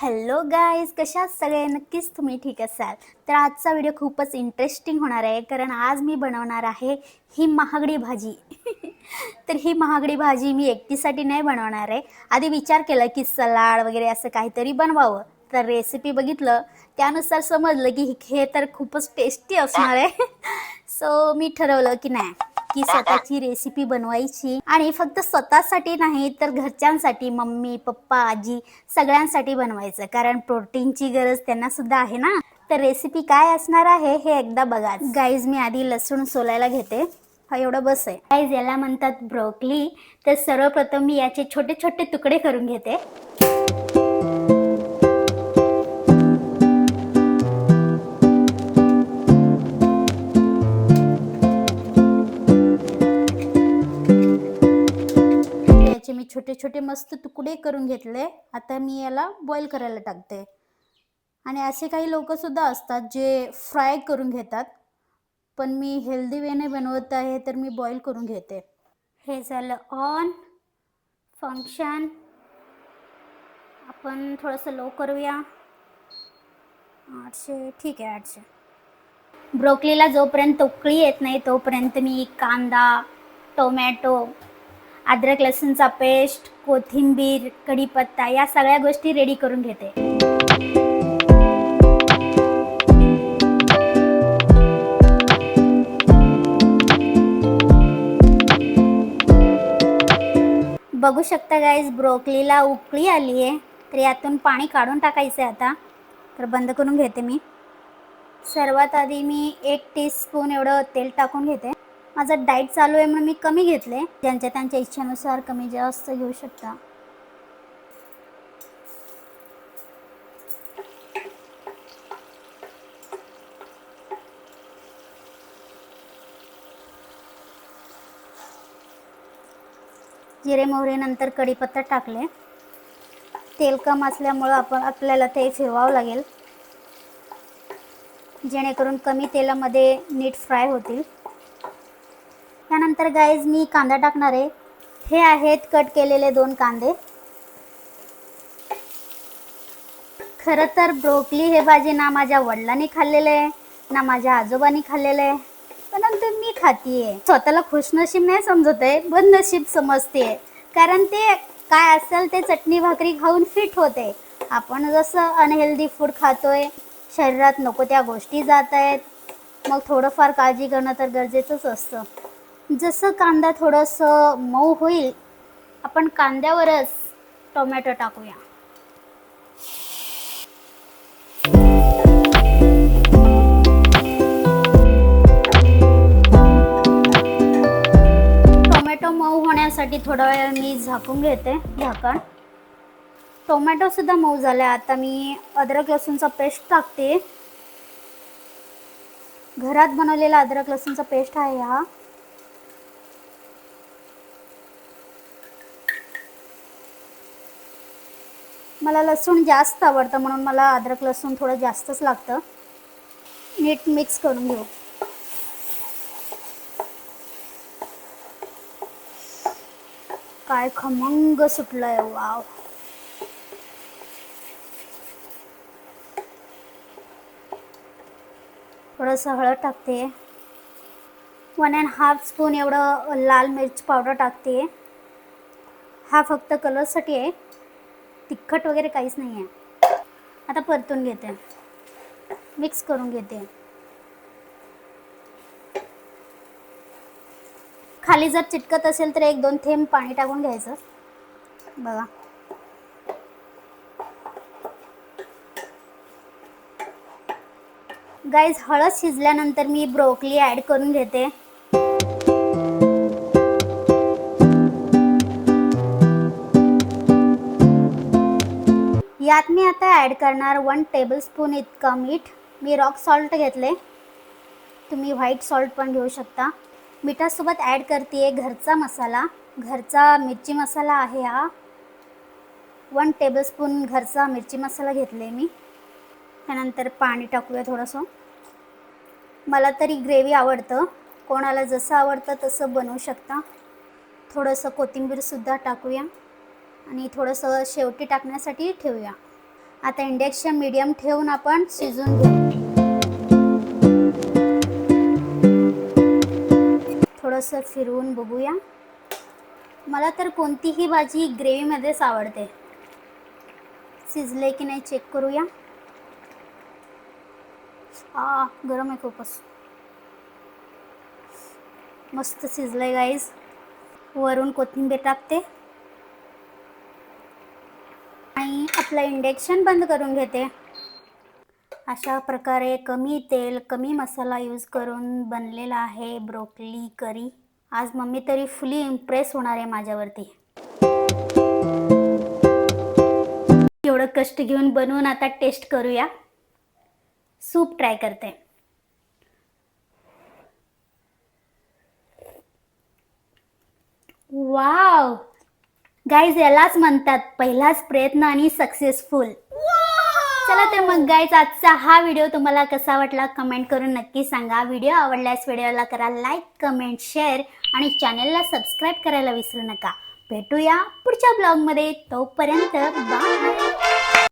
Hello guys, कशा आहात सगळे? नक्कीच तुम्ही ठीक असाल. तर आजचा व्हिडिओ खूपच इंटरेस्टिंग होणार आहे, कारण आज मी बनवणार आहे ही महागडी भाजी. तर ही महागडी भाजी मी एकटीसाठी नाही बनवणार आहे. आधी विचार केला की सलाड वगैरे असं काहीतरी बनवावं. तर रेसिपी बघितलं, त्यानुसार समजलं की हे तर खूपच टेस्टी असणार आहे. सो मी ठरवलं की नाही, की स्वतःची रेसिपी बनवायची आणि फक्त स्वतःसाठी नाही तर घरच्यांसाठी, मम्मी पप्पा आजी सगळ्यांसाठी बनवायचं, कारण प्रोटीनची गरज त्यांना सुद्धा आहे ना. तर रेसिपी काय असणार आहे हे एकदा बघा. गाईज, मी आधी लसूण सोलायला घेते. हा एवढं बस आहे. गाईज, याला म्हणतात ब्रोकली. तर सर्वप्रथम मी याचे छोटे छोटे तुकडे करून घेते. मी छोटे छोटे मस्त तुकडे करून घेतले. आता मी याला बॉईल करायला टाकते. आणि असे काही लोक सुद्धा असतात जे फ्राय करून घेतात, पण मी हेल्दी वेने बनवत आहे तर मी बॉईल करून घेते. हे झालं ऑन फंक्शन. आपण थोडंसं लो करूया. 800 ठीक आहे. 800. ब्रोकलीला जोपर्यंत उकळी येत नाही तोपर्यंत मी कांदा, टोमॅटो, अद्रक लसूणचा पेस्ट, कोथिंबीर, कढीपत्ता या सगळ्या गोष्टी रेडी करून घेते. बघू शकता गाईज, ब्रोकलीला उकळी आली आहे. तर यातून पाणी काढून टाकायचं आहे आता. तर बंद करून घेते मी. सर्वात आधी मी 1 टीस्पून एवढं तेल टाकून घेते. माझं डाएट चालू आहे म्हणून मी कमी घेतले. ज्यांच्या त्यांच्या इच्छेनुसार कमी जास्त घेऊ शकता. जिरे मोहरी नंतर कढीपत्ता टाकले. तेल कम असल्यामुळं आपल्याला ते फिरवावं लागेल, जेणेकरून कमी तेलामध्ये नीट फ्राय होतील. त्यानंतर गाईज मी कांदा टाकणार आहे. हे आहेत कट केलेले 2 कांदे. खरं तर ब्रोकली हे भाजी ना माझ्या वडिलांनी खाल्लेलं आहे ना माझ्या आजोबांनी खाल्लेलं आहे, परंतु मी खातीये. स्वतःला खुशनशीब नाही समजत आहे, बदनशीब समजते. कारण ते काय असेल ते चटणी भाकरी खाऊन फिट होते. आपण जसं अनहेल्दी फूड खातोय, शरीरात नको त्या गोष्टी जात आहेत, मग थोडंफार काळजी करणं तर गरजेचंच असतं. जसं कांदा थोडंसं मऊ होईल, आपण कांद्यावरच टोमॅटो टाकूया. टोमॅटो मऊ होण्यासाठी थोडा वेळ मी झाकून घेते झाकण. टोमॅटो सुद्धा मऊ झाले. आता मी अद्रक लसूणचा पेस्ट टाकते. घरात बनवलेला अद्रक लसूणचा पेस्ट आहे हा. मला लसूण जास्त आवडतं म्हणून मला अद्रक लसूण थोडं जास्तच लागतं. नीट मिक्स करून घेऊ. काय खमंग सुटलंय, वाव. थोडंसं हळद टाकते. 1.5 स्पून एवढं लाल मिर्च पावडर टाकते. हा फक्त कलरसाठी आहे, तिखट वगैरे काहीच नाही आहे. आता परतून घेते, मिक्स करून घेते. खाली जर चिटकत असेल तर 1-2 थेंब पाणी टाकून घ्यायचं. बघा, गाईज, हळद शिजल्यानंतर मी ब्रोकली ॲड करून घेते. यात मी आता ॲड करणार 1 टेबलस्पून इतका मीठ. मी रॉक सॉल्ट घेतले, तुम्ही व्हाईट सॉल्ट पण घेऊ शकता. मिठासोबत ॲड करते घरचा मसाला. घरचा मिरची मसाला आहे हा. 1 टेबलस्पून घरचा मिरची मसाला घेतले मी. त्यानंतर पाणी टाकूया थोडंसं. मला तरी ग्रेव्ही आवडतं, कोणाला जसं आवडतं तसं बनवू शकता. थोडंसं कोथिंबीरसुद्धा टाकूया आणि थोडंसं शेवटी टाकण्यासाठी ठेवूया. आता इंडक्शन मीडियम ठेवून आपण शिजवून घेऊ. थोडंसं फिरवून बघूया. मला तर कोणतीही भाजी ग्रेव्हीमध्येच आवडते. शिजले की नाही चेक करूया. गरम आहे खूपच. मस्त शिजलंय गाईज. वरून कोथिंबीर टाकते आणि आपलं इंडक्शन बंद करून घेते. अशा प्रकारे कमी तेल कमी मसाला यूज करून बनलेला आहे ब्रोकली करी. आज मम्मी तरी फुली इम्प्रेस होणार आहे माझ्यावरती. एवढं कष्ट घेऊन बनवून आता टेस्ट करूया. सूप ट्राय करते. वाव गाईज, यालाच म्हणतात पहिलाच प्रयत्न आणि सक्सेसफुल. चला तर मग गाईज, आजचा हा व्हिडिओ तुम्हाला कसा वाटला कमेंट करून नक्की सांगा. व्हिडिओ आवडल्यास व्हिडिओला करा लाईक कमेंट शेअर आणि चॅनलला सबस्क्राईब करायला विसरू नका. भेटूया पुढच्या ब्लॉगमध्ये. तोपर्यंत बाय.